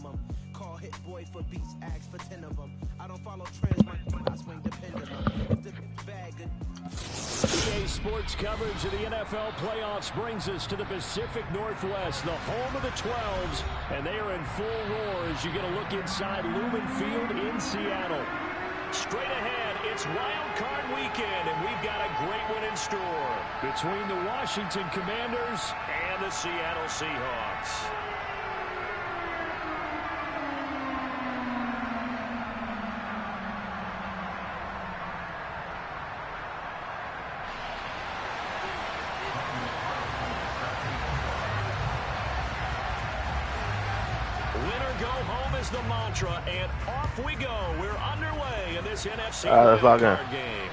minimum. Call hit boy for beats, ask for 10 of them. I don't follow trends, I swing the pendulum. If the bag EA Sports coverage of the NFL playoffs brings us to the Pacific Northwest, the home of the 12s, and they are in full roar as you get a look inside Lumen Field in Seattle. Straight ahead, it's Wild Card Weekend, and we've got a great one in store between the Washington Commanders and the Seattle Seahawks. The mantra, and off we go. We're underway in this NFC card game.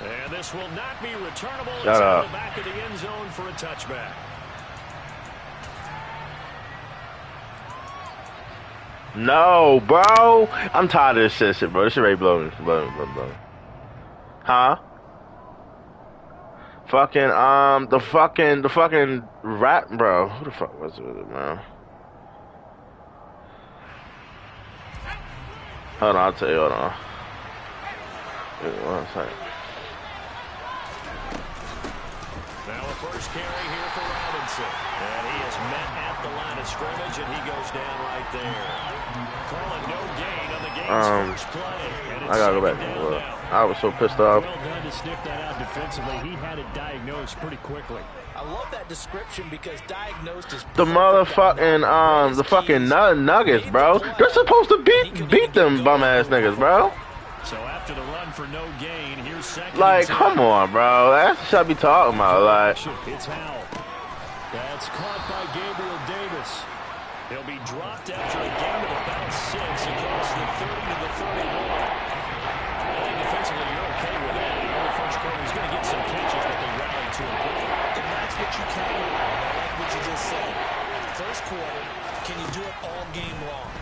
And this will not be returnable. It's out the back of the end zone for a touchback. No, bro. I'm tired of this shit, bro. This shit ready blowing. Huh? The fucking rap, bro. Who the fuck was it, man? Hold on, I'll tell you, hold on. Wait 1 second. Now a first carry here for Robinson. And he is met at the line of scrimmage, and he goes down right there. Calling no gain on the game's first play. I gotta go back. I was so pissed off. Well done to sniff that out defensively. He had it diagnosed pretty quickly. I love that description because diagnosed is the motherfucking the fucking Nuggets, bro. They're supposed to beat them bum ass niggas, bro. So after the run for no gain, here's second. Like, come on, bro. That's what I be talking about. Like, it's Howell. That's caught by Gabriel Davis. He'll be dropped after a gain of about 6 across the 30 to the 31. I think defensively you're okay with that. The early first quarter is going to get some catches, but they rally to a goal. And that's what you count on. I like what you just said. First quarter, can you do it all game long?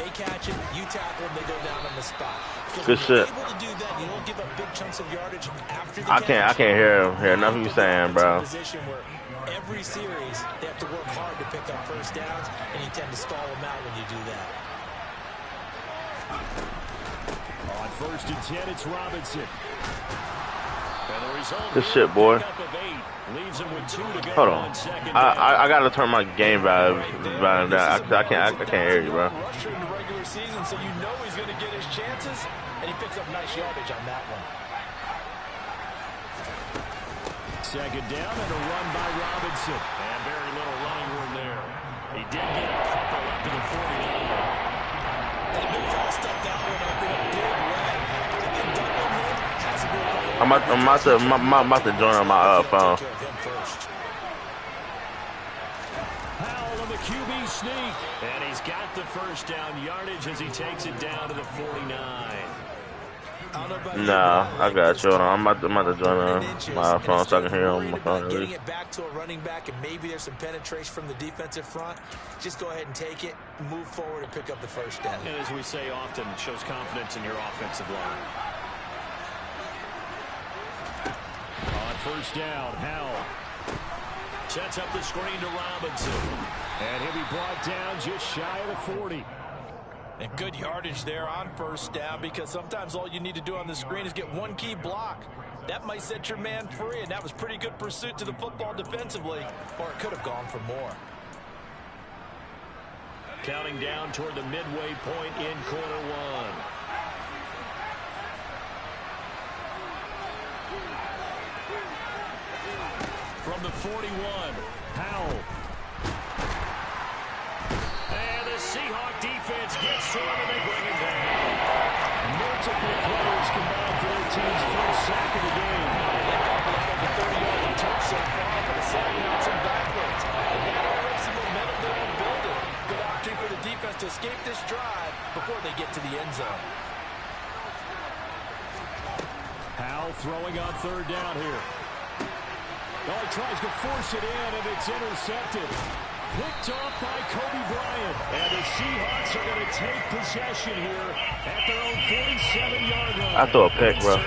They catch it, you tackle them, they go down on the spot. Good shit. Able to do that, you don't give up big chunks of yardage after the I can't hear nothing you saying, bro. Position where every series they have to work hard to pick up first downs, and you tend to stall them out when you do that. On 1st and 10, it's Robinson. Good shit, boy. Hold on. I gotta turn my game value down. I can't hear you, bro. Rusher in the regular season, so you know he's gonna get his chances, and he picks up nice yardage on that one. Second down and a run by Robinson. And very little running room there. He did get a couple up to the 49. That big foul stepped out and up in a big way. I think Doug on him has a good play. I'm about to join on my phone. Howell on the QB sneak. And he's got the first down yardage as he takes it down to the 49. Nah, I got you. I'm about to join on my phone so I can hear on my phone. Getting it back to a running back, and maybe there's some penetration from the defensive front. Just go ahead and take it, move forward, and pick up the first down. And as we say often, it shows confidence in your offensive line. On first down, Howell sets up the screen to Robinson. And he'll be brought down just shy of the 40. And good yardage there on first down, because sometimes all you need to do on the screen is get one key block. That might set your man free, and that was pretty good pursuit to the football defensively, or it could have gone for more. Counting down toward the midway point in quarter one. From the 41, Howell. And the Seahawk defense gets to him, and they bring him down. Multiple players combined for their team's first sack of the game. They couple out of the 30-yard touch so far, but it's setting out some backwards. And that already some momentum they're going to build it. Good opportunity for the defense to escape this drive before they get to the end zone. Howell throwing on third down here. Oh, he tries to force it in, and it's intercepted. Picked off by Kobe Bryant. And the Seahawks are going to take possession here at their own 47-yard line. I throw a pick, bro. Look,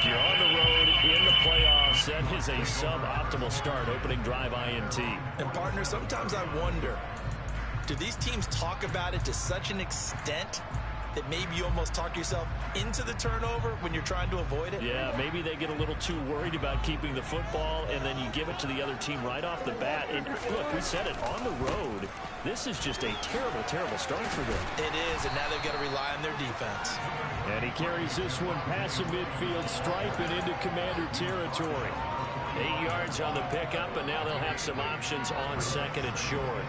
you're on the road in the playoffs. That is a suboptimal start, opening drive INT. And, partner, sometimes I wonder, Do these teams talk about it to such an extent that maybe you almost talk yourself into the turnover when you're trying to avoid it? Yeah, maybe they get a little too worried about keeping the football, and then you give it to the other team right off the bat. And look, we said it, on the road, this is just a terrible, terrible start for them. It is, and now they've got to rely on their defense. And he carries this one past the midfield stripe and into Commander territory. 8 yards on the pickup, and now they'll have some options on second and short.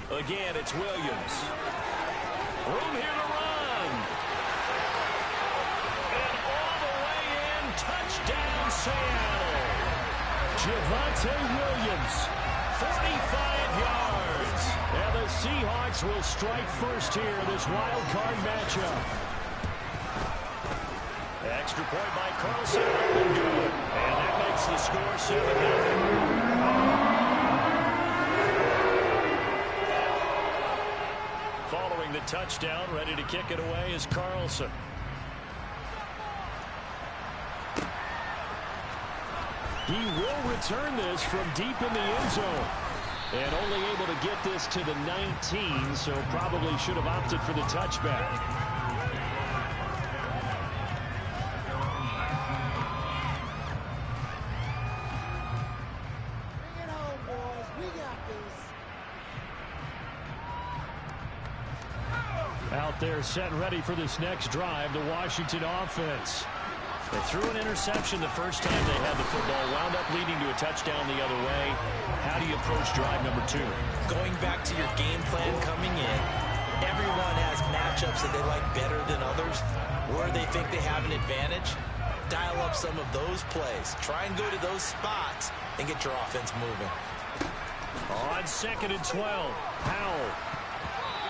Again, it's Williams. Room here to run. And all the way in, touchdown Seattle. Javonte Williams, 45 yards. And the Seahawks will strike first here in this wild card matchup. Extra point by Carlson. And that makes the score 7-0. Following the touchdown, ready to kick it away is Carlson. He will return this from deep in the end zone. And only able to get this to the 19, so probably should have opted for the touchback. Out there set and ready for this next drive, the Washington offense. They threw an interception the first time they had the football, wound up leading to a touchdown the other way. How do you approach drive number 2? Going back to your game plan coming in, everyone has matchups that they like better than others, where they think they have an advantage. Dial up some of those plays. Try and go to those spots and get your offense moving. On second and 12, Howell.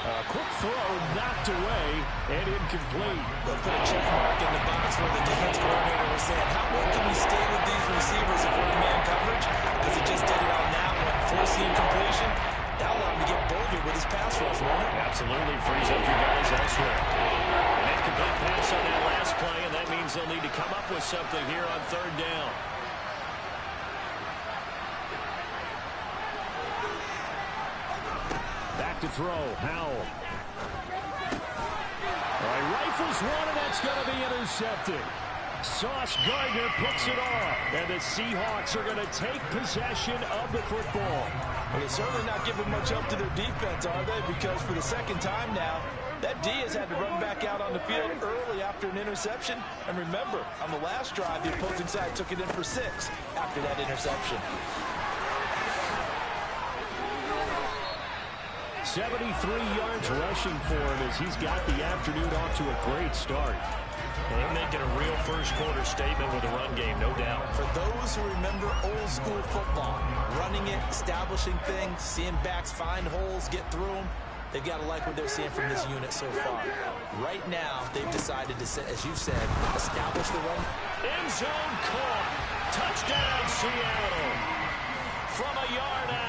A quick throw knocked away and incomplete. They'll put a check mark in the box where the defense coordinator was saying, how well can we stay with these receivers if we're in man coverage? Because he just did it on that one. Full seam completion. That allowed him to get bolder with his pass rush, won't it? Absolutely. Frees up your guys elsewhere. An incomplete pass on that last play, and that means they'll need to come up with something here on third down. Back to throw, Howell. All right, rifles one, and that's going to be intercepted. Sauce Gardner picks it off, and the Seahawks are going to take possession of the football. Well, they're certainly not giving much help to their defense, are they? Because for the second time now, that D has had to run back out on the field early after an interception. And remember, on the last drive, the opposing side took it in for 6 after that interception. 73 yards rushing for him as he's got the afternoon off to a great start. They're making a real first-quarter statement with the run game, no doubt. For those who remember old-school football, running it, establishing things, seeing backs find holes, get through them, they've got to like what they're seeing from this unit so far. Right now, they've decided to, as you said, establish the run. End zone caught. Touchdown, Seattle. From a yard out.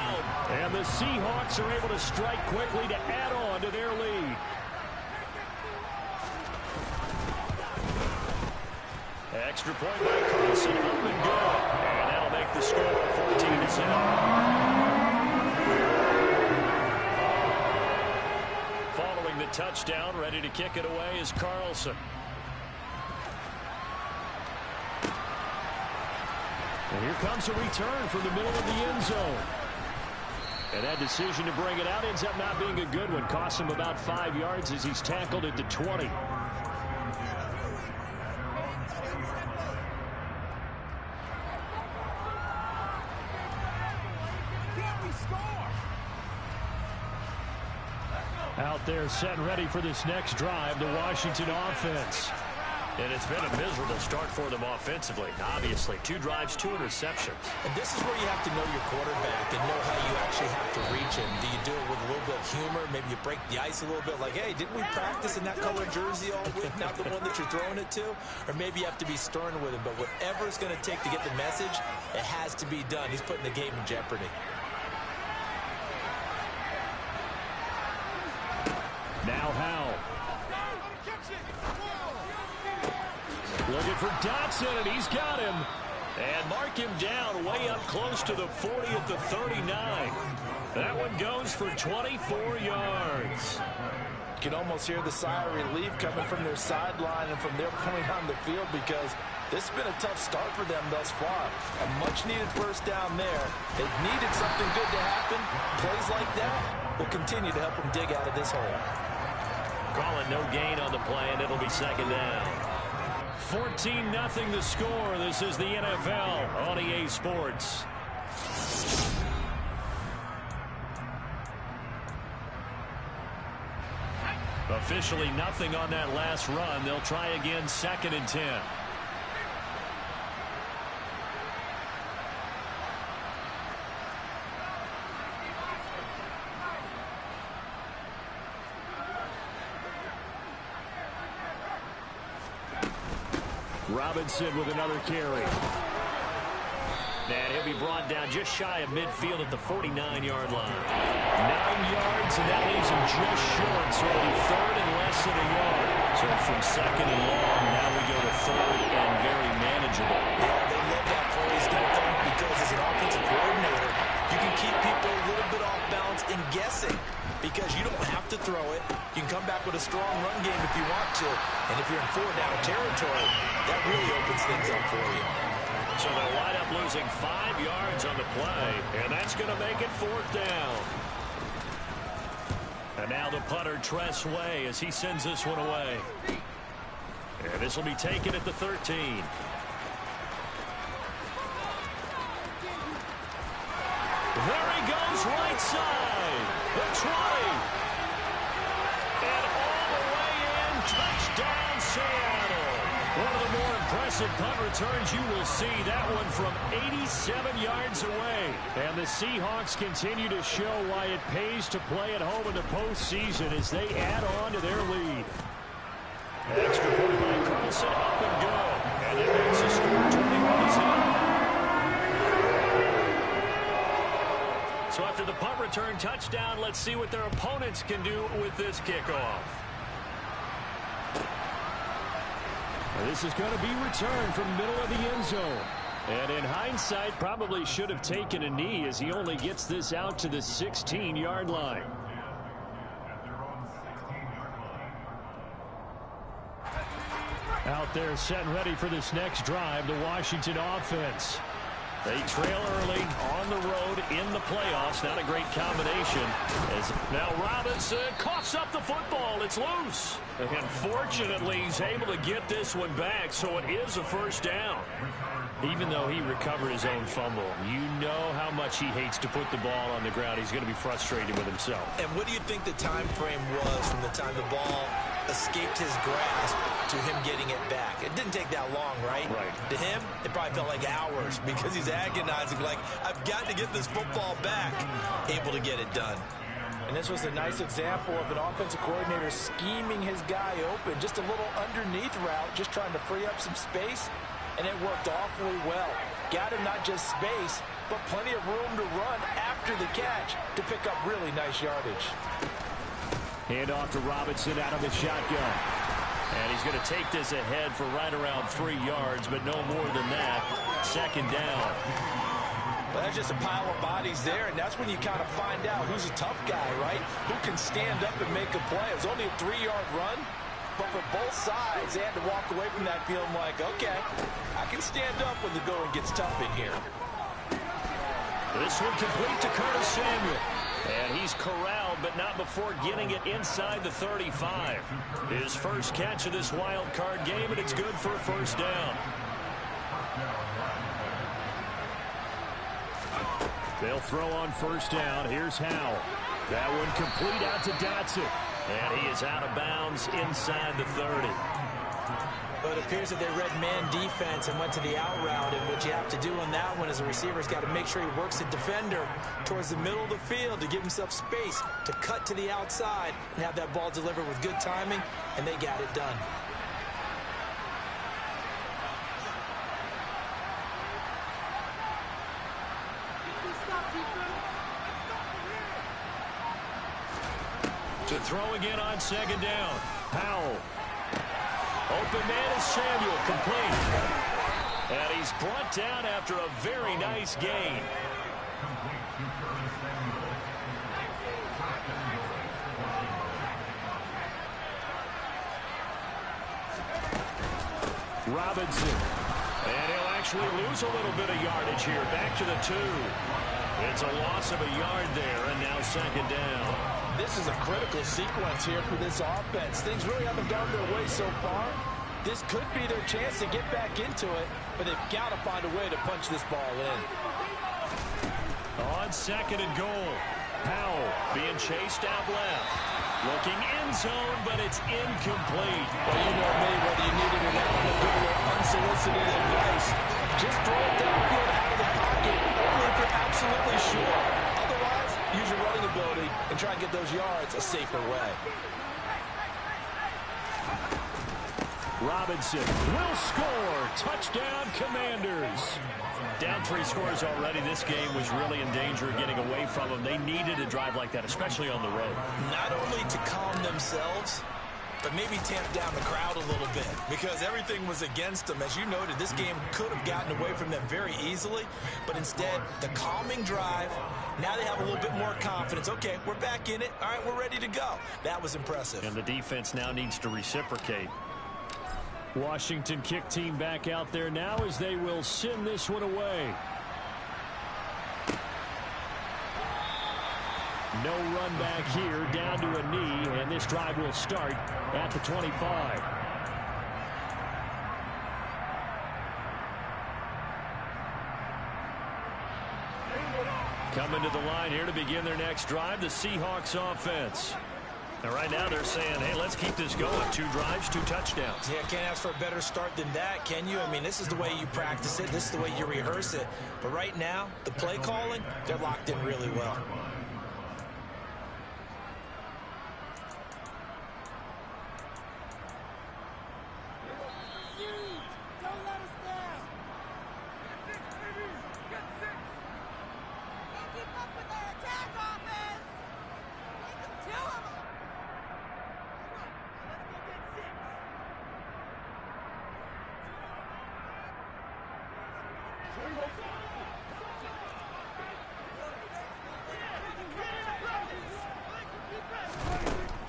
And the Seahawks are able to strike quickly to add on to their lead. Extra point by Carlson, up and good. And that'll make the score 14-7. Following the touchdown, ready to kick it away is Carlson. And here comes a return from the middle of the end zone. And that decision to bring it out ends up not being a good one. Costs him about 5 yards as he's tackled at the 20. Out there set and ready for this next drive, the Washington offense. And it's been a miserable start for them offensively. Obviously, 2 drives, 2 interceptions. And this is where you have to know your quarterback and know how you actually have to reach him. Do you do it with a little bit of humor? Maybe you break the ice a little bit like, hey, didn't we practice in that color jersey all week, not the one that you're throwing it to? Or maybe you have to be stern with him. But whatever it's going to take to get the message, it has to be done. He's putting the game in jeopardy. Now Howell. Looking for Dotson, and he's got him. And mark him down way up close to the 40 at the 39. That one goes for 24 yards. You can almost hear the sigh of relief coming from their sideline and from their point on the field, because this has been a tough start for them thus far. A much-needed first down there. They needed something good to happen. Plays like that will continue to help them dig out of this hole. Calling no gain on the play, and it'll be second down. 14-0 the score. This is the NFL on EA Sports. Officially nothing on that last run. They'll try again, 2nd and 10. Robinson with another carry. And he'll be brought down just shy of midfield at the 49-yard line. 9 yards, and that leaves him just short. So it'll be 3rd and less than a yard. So from 2nd and long, now we go to 3rd and very manageable. Yeah, they love that phrase, don't they? Because as an offensive coordinator, you can keep people a little bit off balance and guessing, because you don't have to throw it. You can come back with a strong run game if you want to. And if you're in 4-down territory, that really opens things up for you. So they'll wind up losing 5 yards on the play, and that's going to make it 4th down. And now the punter, Tress Way, as he sends this one away. And this will be taken at the 13. There he goes, right side. The 20. And all the way in, touchdown Seattle. One of the more impressive punt returns you will see. That one from 87 yards away. And the Seahawks continue to show why it pays to play at home in the postseason as they add on to their lead. Extra point by Carlson, up and go. And that makes the score 21-0. So after the punt return touchdown, let's see what their opponents can do with this kickoff. This is going to be returned from the middle of the end zone. And in hindsight, probably should have taken a knee, as he only gets this out to the 16-yard line. Out there set and ready for this next drive, the Washington offense. They trail early on the road in the playoffs. Not a great combination. As now Robinson coughs up the football. It's loose. And fortunately, he's able to get this one back, so it is a first down. Even though he recovered his own fumble, you know how much he hates to put the ball on the ground. He's going to be frustrated with himself. And what do you think the time frame was from the time the ball escaped his grasp to him getting it back? It didn't take that long, right? Right. To him, it probably felt like hours, because he's agonizing, like, I've got to get this football back. Able to get it done. And this was a nice example of an offensive coordinator scheming his guy open. Just a little underneath route, just trying to free up some space. And it worked awfully well. Got him not just space, but plenty of room to run after the catch to pick up really nice yardage. Hand off to Robinson out of the shotgun. And he's going to take this ahead for right around 3 yards, but no more than that. Second down. Well, that's just a pile of bodies there, and that's when you kind of find out who's a tough guy, right? Who can stand up and make a play. It was only a 3-yard run, but for both sides, they had to walk away from that feeling like, okay, I can stand up when the going gets tough in here. This one complete to Curtis Samuel. And he's corralled, but not before getting it inside the 35. His first catch of this wild card game, and it's good for a first down. They'll throw on first down. Here's Howell. That one complete out to Dotson. And he is out of bounds inside the 30. But it appears that they read man defense and went to the out route. And what you have to do on that one is the receiver's got to make sure he works the defender towards the middle of the field to give himself space to cut to the outside and have that ball delivered with good timing, and they got it done. To throw again on second down. Howell. Open man is Samuel, complete. And he's brought down after a very nice gain. Robinson. And he'll actually lose a little bit of yardage here. Back to the 2. It's a loss of a yard there, and now second down. This is a critical sequence here for this offense. Things really haven't gone their way so far. This could be their chance to get back into it, but they've got to find a way to punch this ball in. On second and goal, Powell being chased out left. Looking end zone, but it's incomplete. Well, you know me, whether you need it or not, I'm good with unsolicited advice. Just throw it downfield out of the pocket, only if you're absolutely sure. Otherwise, use your running ability and try and get those yards a safer way. Robinson will score. Touchdown, Commanders. Down 3 scores already. This game was really in danger of getting away from them. They needed a drive like that, especially on the road. Not only to calm themselves, but maybe tamp down the crowd a little bit, because everything was against them. As you noted, this game could have gotten away from them very easily, but instead, the calming drive, now they have a little bit more confidence. Okay, we're back in it. All right, we're ready to go. That was impressive. And the defense now needs to reciprocate. Washington kick team back out there now as they will send this one away. No run back here, down to a knee, and this drive will start at the 25. Coming to the line here to begin their next drive, the Seahawks offense. And right now they're saying, hey, let's keep this going. 2 drives, 2 touchdowns. Yeah, can't ask for a better start than that, can you? I mean, this is the way you practice it. This is the way you rehearse it. But right now, the play calling, they're locked in really well.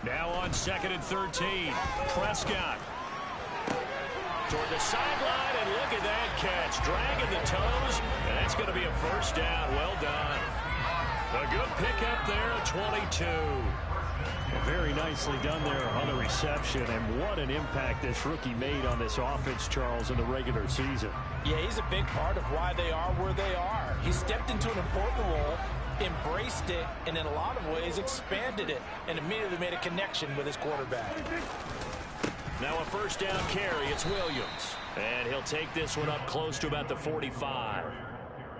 Now on second and 13, Prescott toward the sideline, and look at that catch, dragging the toes, and that's going to be a first down. Well done. A good pickup there, a 22. Very nicely done there on the reception, and what an impact this rookie made on this offense, Charles, in the regular season. Yeah, he's a big part of why they are where they are. He stepped into an important role, embraced it, and in a lot of ways expanded it, and immediately made a connection with his quarterback. Now a first down carry, it's Williams. And he'll take this one up close to about the 45.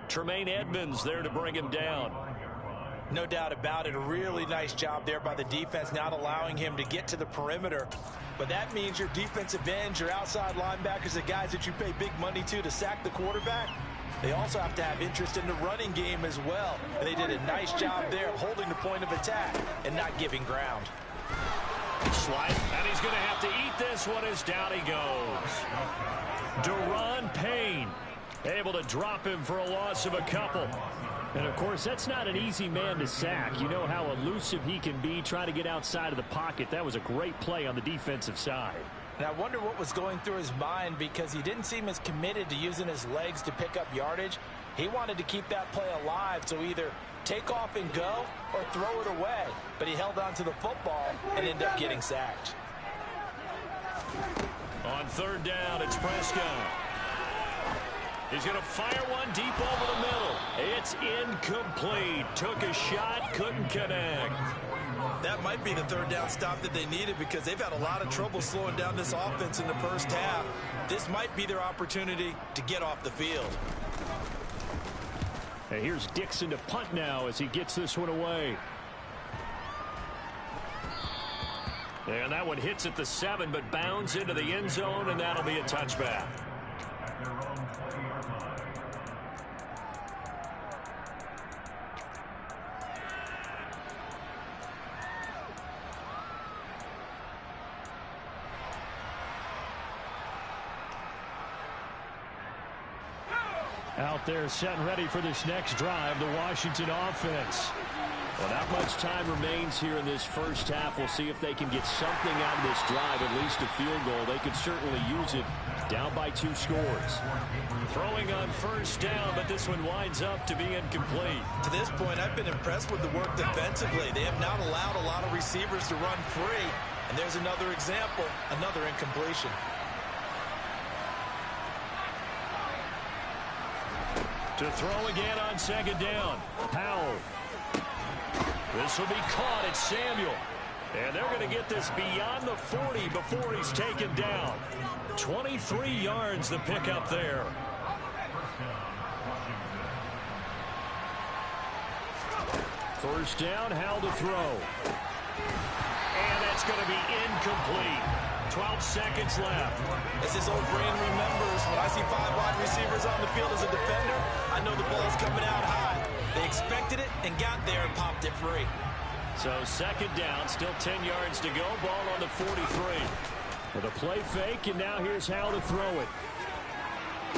Tremaine Edmonds there to bring him down. No doubt about it. A really nice job there by the defense, not allowing him to get to the perimeter. But that means your defensive ends, your outside linebackers, the guys that you pay big money to sack the quarterback, they also have to have interest in the running game as well. And they did a nice job there of holding the point of attack and not giving ground. Slide, and he's going to have to eat this one as down he goes. Deron Payne able to drop him for a loss of a couple. And, of course, that's not an easy man to sack. You know how elusive he can be trying to get outside of the pocket. That was a great play on the defensive side. And I wonder what was going through his mind, because he didn't seem as committed to using his legs to pick up yardage. He wanted to keep that play alive, so either take off and go or throw it away. But he held on to the football and ended up getting sacked. On third down, it's Prescott. He's going to fire one deep over the middle. It's incomplete. Took a shot, couldn't connect. That might be the third down stop that they needed, because they've had a lot of trouble slowing down this offense in the first half. This might be their opportunity to get off the field. And here's Dixon to punt now as he gets this one away. And that one hits at the 7, but bounds into the end zone, and that'll be a touchback. Out there setting ready for this next drive, the Washington offense. Well, not much time remains here in this first half. We'll see if they can get something out of this drive, at least a field goal. They could certainly use it. Down by 2 scores. Throwing on first down, but this one winds up to be incomplete. To this point, I've been impressed with the work defensively. They have not allowed a lot of receivers to run free. And there's another example, another incompletion. To throw again on second down. Powell. This will be caught at Samuel. And they're going to get this beyond the 40 before he's taken down. 23 yards the pickup there. First down, Howell to throw. And that's going to be incomplete. 12 seconds left. As this old brain remembers, when I see 5 wide receivers on the field as a defender, I know the ball's coming out high. They expected it and got there and popped it free. So second down, still 10 yards to go. Ball on the 43. With a play fake, and now here's Howell to throw it.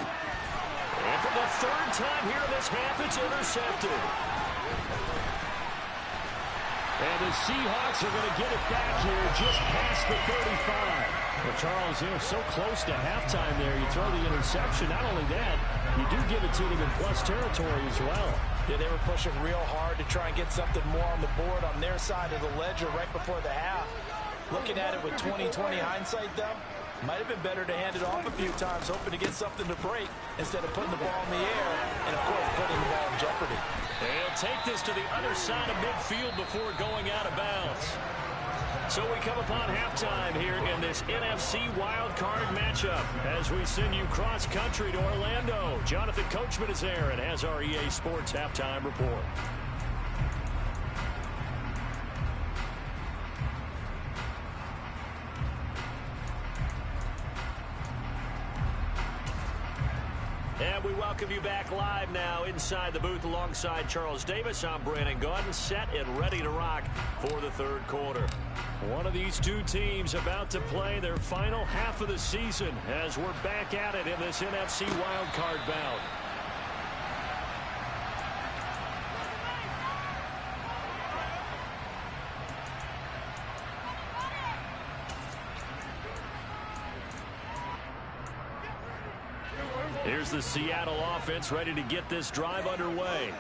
And for the 3rd time here in this half, it's intercepted. And the Seahawks are going to get it back here just past the 35. Well, Charles, so close to halftime there. You throw the interception. Not only that, you do give it to them in plus territory as well. Yeah, they were pushing real hard to try and get something more on the board on their side of the ledger right before the half. Looking at it with 20/20 hindsight, though, might have been better to hand it off a few times, hoping to get something to break instead of putting the ball in the air and, of course, putting the ball in jeopardy. They'll take this to the other side of midfield before going out of bounds. So we come upon halftime here in this NFC wildcard matchup as we send you cross-country to Orlando. Jonathan Coachman is there and has our EA Sports halftime report. And we welcome you back live now inside the booth alongside Charles Davis. I'm Brandon Gaudin, set and ready to rock for the 3rd quarter. One of these 2 teams about to play their final half of the season as we're back at it in this NFC wildcard bout. Here's the Seattle offense ready to get this drive underway.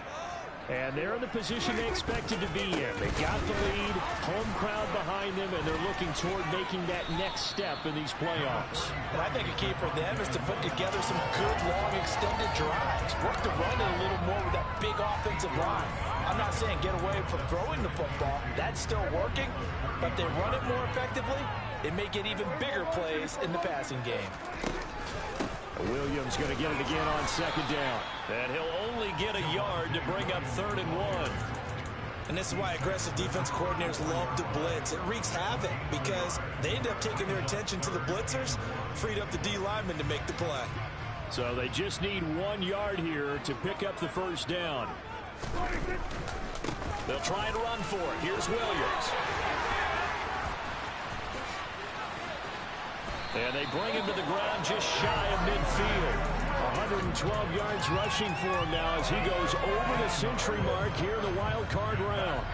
And they're in the position they expected to be in. They got the lead, home crowd behind them, and they're looking toward making that next step in these playoffs. And I think a key for them is to put together some good, long, extended drives. Work to run it a little more with that big offensive line. I'm not saying get away from throwing the football. That's still working. But they run it more effectively, they may get even bigger plays in the passing game. Williams going to get it again on second down. And he'll only get a yard to bring up 3rd and 1. And this is why aggressive defense coordinators love to blitz. It wreaks havoc because they end up taking their attention to the blitzers, freed up the D lineman to make the play. So they just need 1 yard here to pick up the first down. They'll try and run for it. Here's Williams. And they bring him to the ground just shy of midfield. 112 yards rushing for him now as he goes over the century mark here in the wild card round.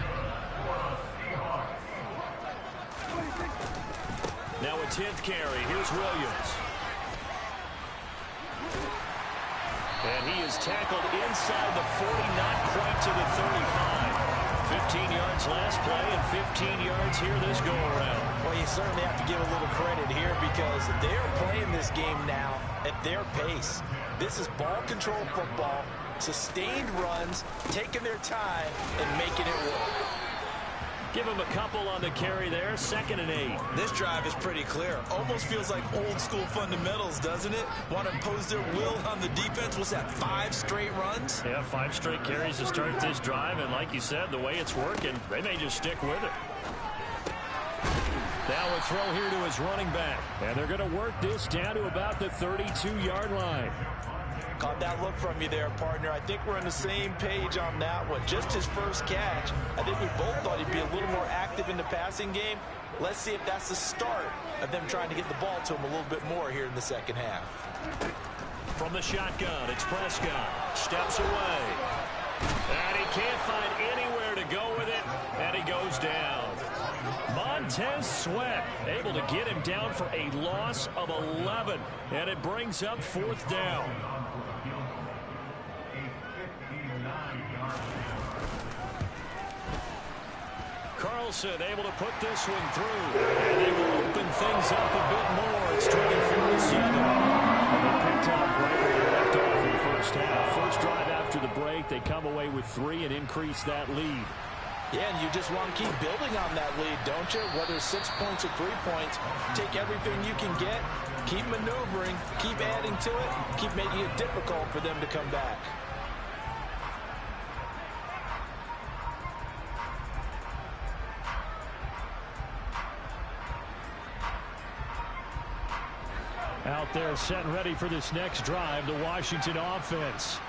Now a 10th carry. Here's Williams. And he is tackled inside the 40, not quite to the 35. 15 yards last play and 15 yards here this go-around. Well, you certainly have to give a little credit here because they're playing this game now at their pace. This is ball control football, sustained runs, taking their time, and making it work. Give him a couple on the carry there, 2nd and 8. This drive is pretty clear. Almost feels like old school fundamentals, doesn't it? Want to impose their will on the defense. What's that, 5 straight runs? Yeah, 5 straight carries to start this drive, and like you said, the way it's working, they may just stick with it. Now a throw here to his running back, and they're going to work this down to about the 32-yard line. Caught that look from you there, partner. I think we're on the same page on that one. Just his first catch. I think we both thought he'd be a little more active in the passing game. Let's see if that's the start of them trying to get the ball to him a little bit more here in the second half. From the shotgun, it's Prescott. Steps away. And he can't find anywhere to go with it, and he goes down. Montez Sweat able to get him down for a loss of 11, and it brings up 4th down. Carlson able to put this one through, and they will open things up a bit more. It's 24-7. They picked up right where they left off in the first half. First drive after the break, they come away with 3 and increase that lead. Yeah, and you just want to keep building on that lead, don't you? Whether it's 6 points or 3 points, take everything you can get, keep maneuvering, keep adding to it, keep making it difficult for them to come back. Out there set and ready for this next drive, the Washington offense.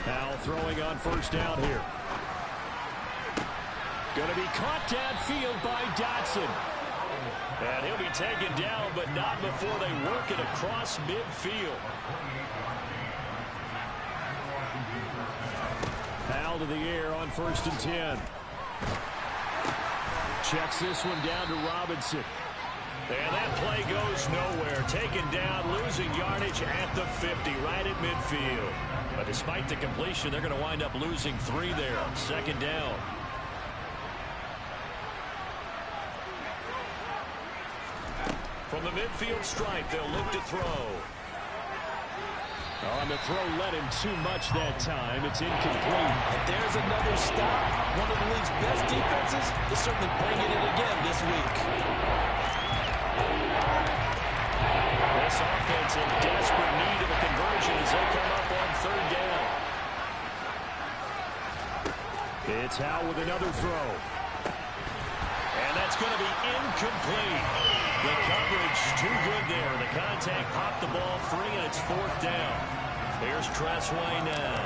Now throwing on first down here. Going to be caught downfield by Dotson. And he'll be taken down, but not before they work it across midfield. Foul to the air on 1st and 10. Checks this one down to Robinson. And that play goes nowhere. Taken down, losing yardage at the 50, right at midfield. But despite the completion, they're going to wind up losing 3 there. 2nd down. From the midfield stripe, they'll look to throw. On the throw, led him too much that time. It's incomplete. And there's another stop. One of the league's best defenses is certainly bringing it again this week. This offense in desperate need of a conversion as they come up on 3rd down. It's Howe with another throw. And that's going to be incomplete. The coverage too good there. The contact popped the ball free, and it's 4th down. Here's Tressway now.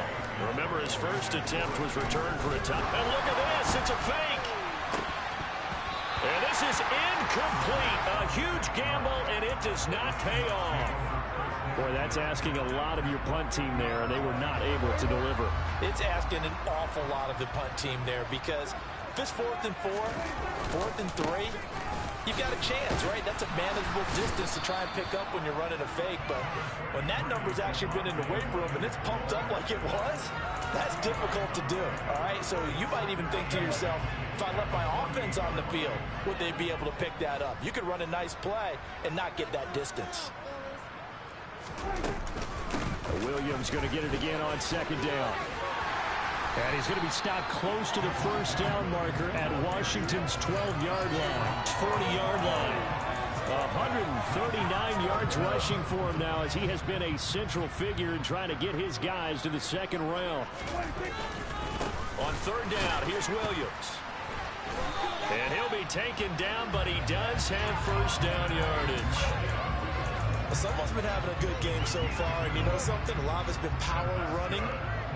Remember, his first attempt was returned for a touchdown. And look at this. It's a fake. And this is incomplete. A huge gamble, and it does not pay off. Boy, that's asking a lot of your punt team there, and they were not able to deliver. It's asking an awful lot of the punt team there because if it's 4th and 4, 4th and 3, you've got a chance, right? That's a manageable distance to try and pick up when you're running a fake. But when that number's actually been in the weight room and it's pumped up like it was, that's difficult to do, all right? So you might even think to yourself, if I left my offense on the field, would they be able to pick that up? You could run a nice play and not get that distance. Williams going to get it again on 2nd down. And he's going to be stopped close to the 1st down marker at Washington's 12-yard line. 40-yard line. 139 yards rushing for him now as he has been a central figure in trying to get his guys to the 2nd round. On 3rd down, here's Williams. And he'll be taken down, but he does have 1st down yardage. Someone's been having a good game so far, and you know something? A lot of it's been power running.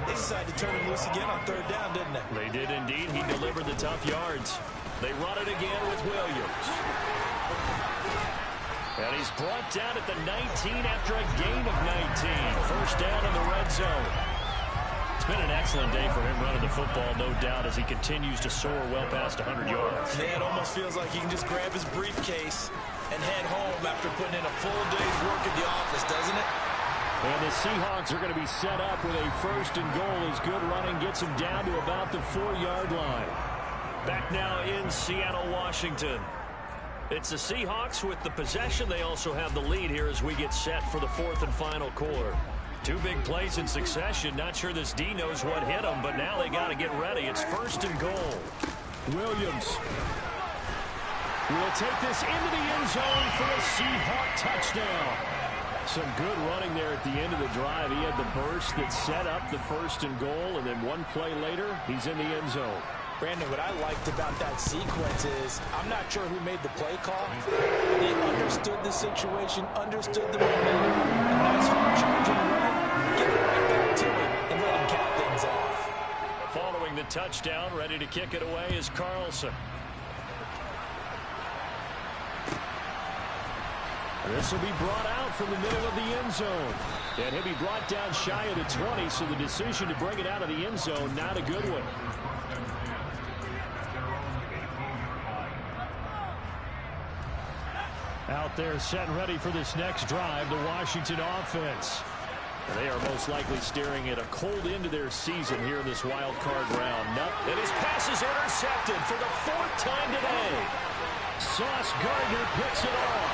They decided to turn him loose again on 3rd down, didn't they? They did indeed. He delivered the tough yards. They run it again with Williams. And he's brought down at the 19 after a gain of 19. 1st down in the red zone. It's been an excellent day for him running the football, no doubt, as he continues to soar well past 100 yards. Yeah, it almost feels like he can just grab his briefcase and head home after putting in a full day's work at the office, doesn't it? And the Seahawks are going to be set up with a 1st and goal as good running gets him down to about the 4-yard line. Back now in Seattle, Washington. It's the Seahawks with the possession. They also have the lead here as we get set for the 4th and final quarter. 2 big plays in succession. Not sure this D knows what hit them, but now they got to get ready. It's 1st and goal. Williams will take this into the end zone for a Seahawk touchdown. Some good running there at the end of the drive. He had the burst that set up the 1st and goal, and then one play later, he's in the end zone. Brandon, what I liked about that sequence is I'm not sure who made the play call. They understood the situation, understood the momentum. A nice hard charging run. Get it right back to him and let him cap things off. Following the touchdown, ready to kick it away is Carlson. This will be brought out from the middle of the end zone. And he'll be brought down shy of the 20, so the decision to bring it out of the end zone, not a good one. Out there set and ready for this next drive, the Washington offense. They are most likely staring at a cold end to their season here in this wild card round. And his pass is intercepted for the 4th time today. Sauce Gardner picks it off.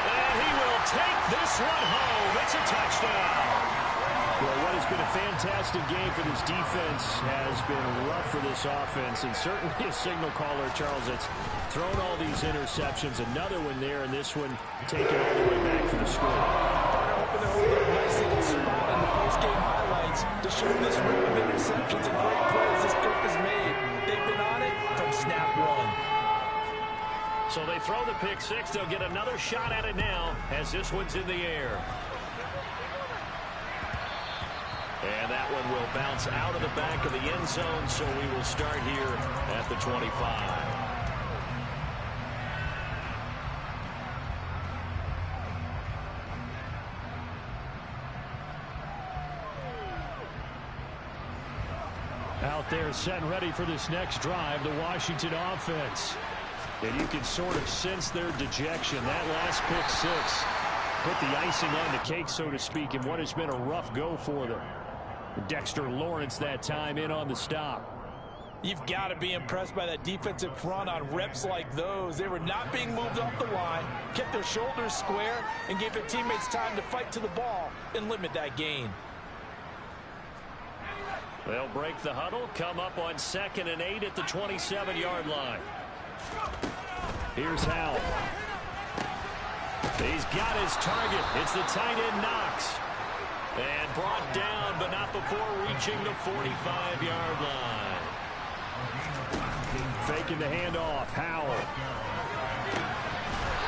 And he will take this one home. It's a touchdown. Well, what has been a fantastic game for this defense has been rough for this offense, and certainly a signal caller, Charles, that's thrown all these interceptions. Another one there, and this one taken all the way back for the score. Hoping to hold a nice little spot in the post-game highlights to show this run of interceptions and great plays this group has made. They've been on it from snap one. So they throw the pick six. They'll get another shot at it now as this one's in the air. And that one will bounce out of the back of the end zone, so we will start here at the 25. Out there set and ready for this next drive, the Washington offense. And you can sort of sense their dejection. That last pick six put the icing on the cake, so to speak, in what has been a rough go for them. Dexter Lawrence that time in on the stop. You've got to be impressed by that defensive front on reps like those. They were not being moved off the line, kept their shoulders square, and gave their teammates time to fight to the ball and limit that gain. They'll break the huddle, come up on 2nd and 8 at the 27-yard line. Here's Howell. He's got his target. It's the tight end Knox. And brought down, but not before reaching the 45-yard line. Faking the handoff. Howell.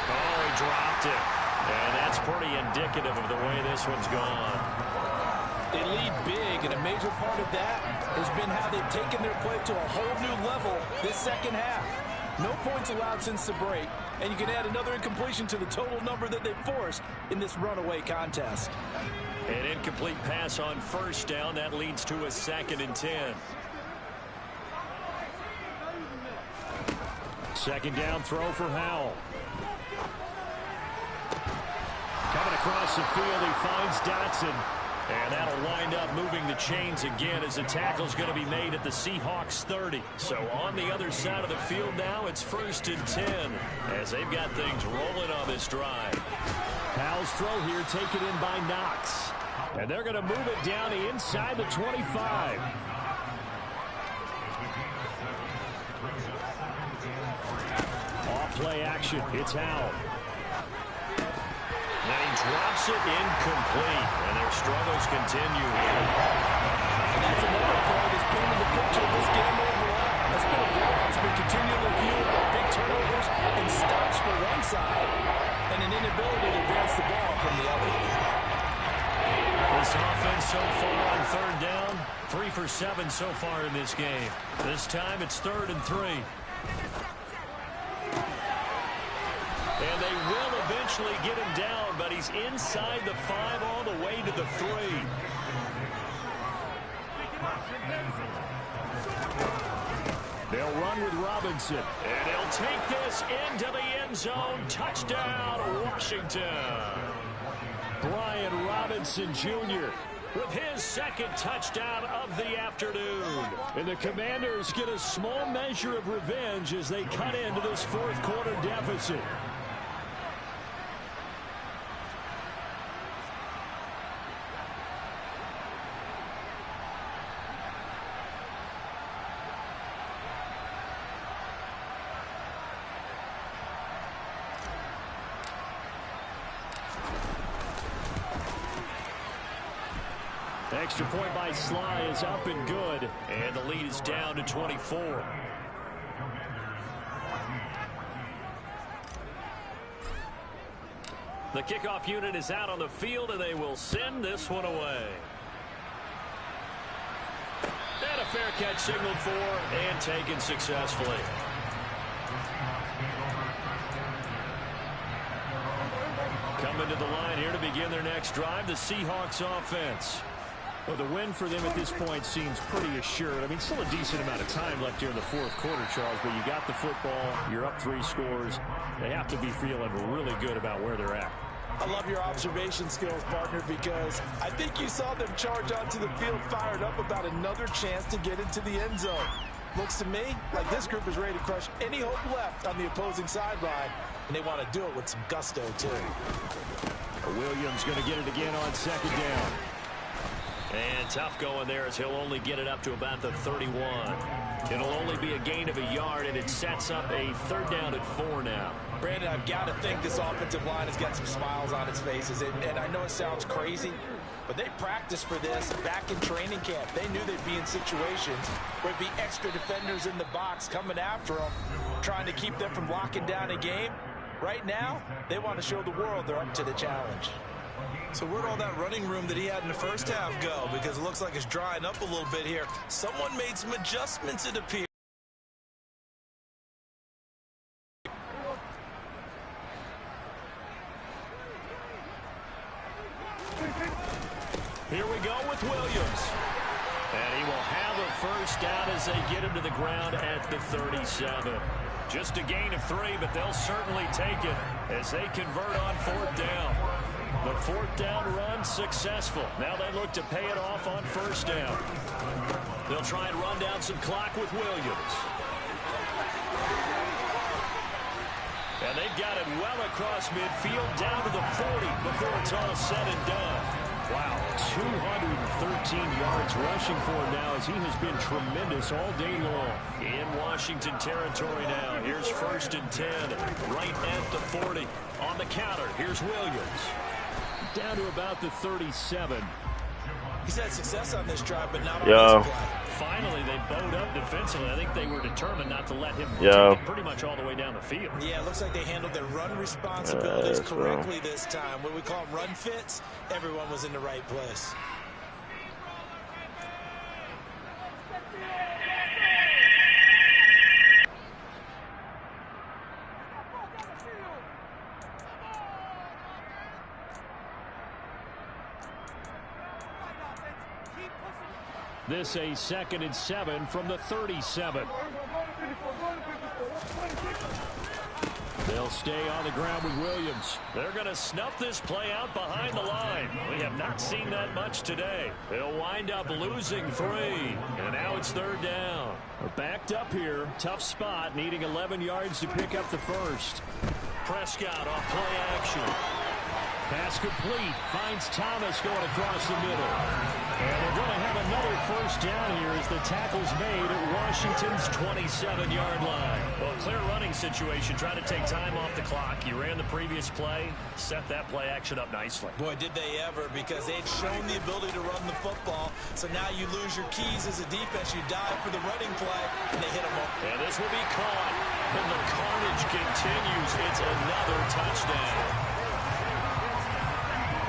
Oh, he dropped it. And that's pretty indicative of the way this one's gone. They lead big, and a major part of that has been how they've taken their play to a whole new level this second half. No points allowed since the break, and you can add another incompletion to the total number that they've forced in this runaway contest. An incomplete pass on 1st down. That leads to a 2nd and 10. 2nd down throw for Howell. Coming across the field, he finds Dotson. And that'll wind up moving the chains again as the tackle's going to be made at the Seahawks 30. So on the other side of the field now, it's 1st and 10 as they've got things rolling on this drive. Howell's throw here taken in by Knox. And they're going to move it down inside the 25. Off play action. It's Howell. Now he drops it incomplete, and their struggles continue here. And that's another play that's painted the picture of this game overall. That's been a play that's been continually fueled by big turnovers and stops for one side, and an inability to advance the ball from the other. This offense so far on 3rd down, 3 for 7 so far in this game. This time it's 3rd and 3. And they will eventually get him down, but he's inside the 5 all the way to the 3. They'll run with Robinson. And he'll take this into the end zone. Touchdown, Washington. Brian Robinson Jr. with his 2nd touchdown of the afternoon. And the Commanders get a small measure of revenge as they cut into this 4th quarter deficit. Extra point by Sly is up and good, and the lead is down to 24. The kickoff unit is out on the field, and they will send this one away. And a fair catch signaled for and taken successfully. to the line here to begin their next drive, the Seahawks offense. Well, the win for them at this point seems pretty assured. I mean, still a decent amount of time left here in the fourth quarter, Charles, but you got the football, you're up 3 scores. They have to be feeling really good about where they're at. I love your observation skills, partner, because I think you saw them charge onto the field fired up about another chance to get into the end zone. Looks to me like this group is ready to crush any hope left on the opposing sideline, and they want to do it with some gusto, too. Williams going to get it again on second down. And tough going there as he'll only get it up to about the 31. It'll only be a gain of a yard, and it sets up a 3rd down and 4 now. Brandon, I've got to think this offensive line has got some smiles on its faces. And I know it sounds crazy, but they practiced for this back in training camp. They knew they'd be in situations where there'd be extra defenders in the box coming after them, trying to keep them from locking down a game. Right now, they want to show the world they're up to the challenge. So where'd all that running room that he had in the first half go? Because it looks like it's drying up a little bit here. Someone made some adjustments, it appears. Here we go with Williams. And he will have a first down as they get him to the ground at the 37. Just a gain of 3, but they'll certainly take it as they convert on 4th down. The 4th down run successful. Now they look to pay it off on 1st down. They'll try and run down some clock with Williams. And they've got it well across midfield down to the 40 before it's all said and done. Wow, 213 yards rushing for him now as he has been tremendous all day long. In Washington territory now. Here's 1st and 10 right at the 40. On the counter, here's Williams. Down to about the 37. He's had success on this drive, but not on this play. Finally, they bowed up defensively. I think they were determined not to let him take it pretty much all the way down the field. Yeah, it looks like they handled their run responsibilities correctly this time. What we call them run fits, everyone was in the right place. This a 2nd and 7 from the 37. They'll stay on the ground with Williams. They're going to snuff this play out behind the line. We have not seen that much today. They'll wind up losing 3. And now it's 3rd down. We're backed up here. Tough spot, needing 11 yards to pick up the first. Prescott off play action. Pass complete. Finds Thomas going across the middle. And they're going to have another 1st down here as the tackle's made at Washington's 27-yard line. Well, clear running situation. Trying to take time off the clock. You ran the previous play. Set that play action up nicely. Boy, did they ever, because they'd shown the ability to run the football. So now you lose your keys as a defense. You dive for the running play, and they hit them up. And this will be caught. And the carnage continues. It's another touchdown.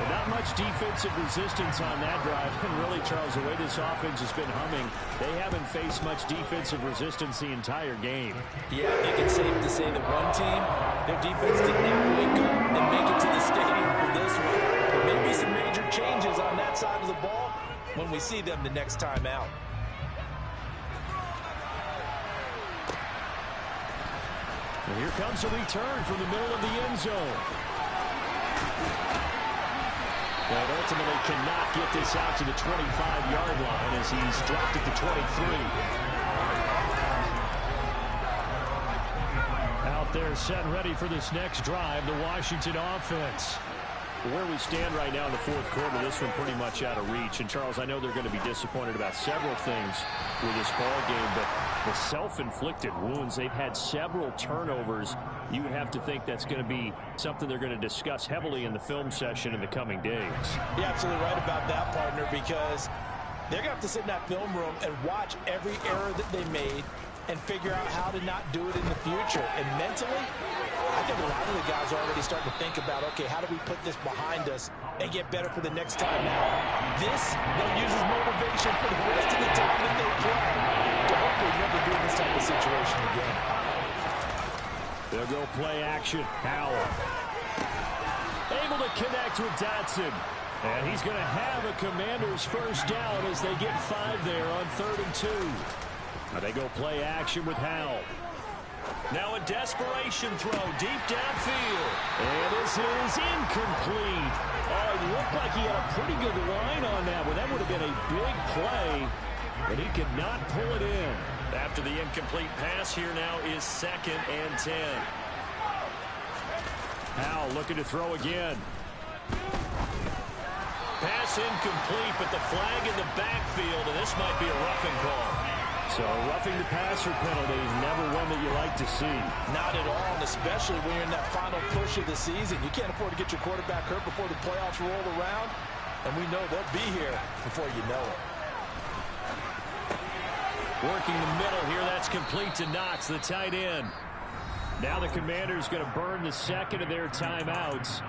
Not much defensive resistance on that drive. And really, Charles, the way this offense has been humming, they haven't faced much defensive resistance the entire game. Yeah, I think it's safe to say that one team, their defense did not wake up and make it to the stadium for this one. There may be some major changes on that side of the ball when we see them the next time out. And here comes a return from the middle of the end zone. But ultimately cannot get this out to the 25-yard line as he's dropped at the 23. Out there set and ready for this next drive, the Washington offense. Where we stand right now in the fourth quarter, this one pretty much out of reach. And, Charles, I know they're going to be disappointed about several things with this ball game, but the self-inflicted wounds, they've had several turnovers. You would have to think that's going to be something they're going to discuss heavily in the film session in the coming days. You're absolutely right about that, partner, because they're going to have to sit in that film room and watch every error that they made and figure out how to not do it in the future. And mentally, I think a lot of the guys are already starting to think about, okay, how do we put this behind us and get better for the next time out? This, they'll use as motivation for the rest of the time that they play to hopefully never be in this type of situation again. They'll go play action. Howell able to connect with Dotson. And he's going to have a Commanders first down as they get 5 there on 3rd and 2. Now they go play action with Howell. Now a desperation throw deep downfield. And this is incomplete. Oh, it looked like he had a pretty good line on that one. That would have been a big play, but he could not pull it in. After the incomplete pass, here now is 2nd and 10. Howell looking to throw again. Pass incomplete, but the flag in the backfield, and this might be a roughing call. So roughing the passer penalty is never one that you like to see. Not at all, and especially when you're in that final push of the season. You can't afford to get your quarterback hurt before the playoffs roll around, and we know they'll be here before you know it. Working the middle here, that's complete to Knox, the tight end. Now the Commanders going to burn the second of their timeouts,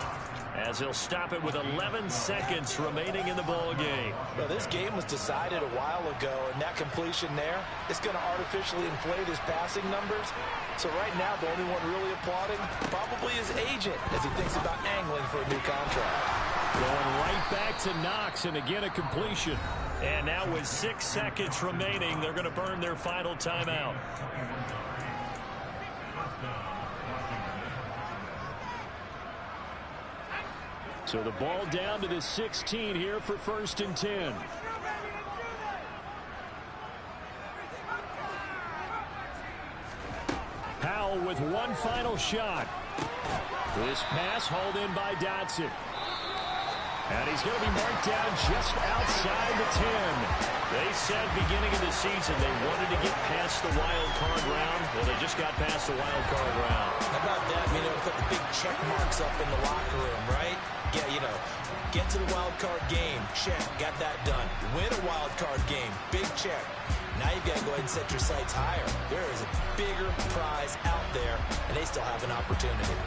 as he'll stop it with 11 seconds remaining in the ball game. Well, this game was decided a while ago, and that completion there is going to artificially inflate his passing numbers. So right now, the only one really applauding probably his agent as he thinks about angling for a new contract. Going right back to Knox, and again a completion. And now with 6 seconds remaining, they're going to burn their final timeout. So the ball down to the 16 here for 1st and 10. Howell with one final shot. This pass hauled in by Dotson. And he's going to be marked down just outside the 10. They said beginning of the season they wanted to get past the wild card round. Well, they just got past the wild card round. How about that? You know, put the big check marks up in the locker room, right? Yeah, you know, get to the wild card game. Check. Got that done. Win a wild card game. Big check. Now you've got to go ahead and set your sights higher. There is a bigger prize out there, and they still have an opportunity.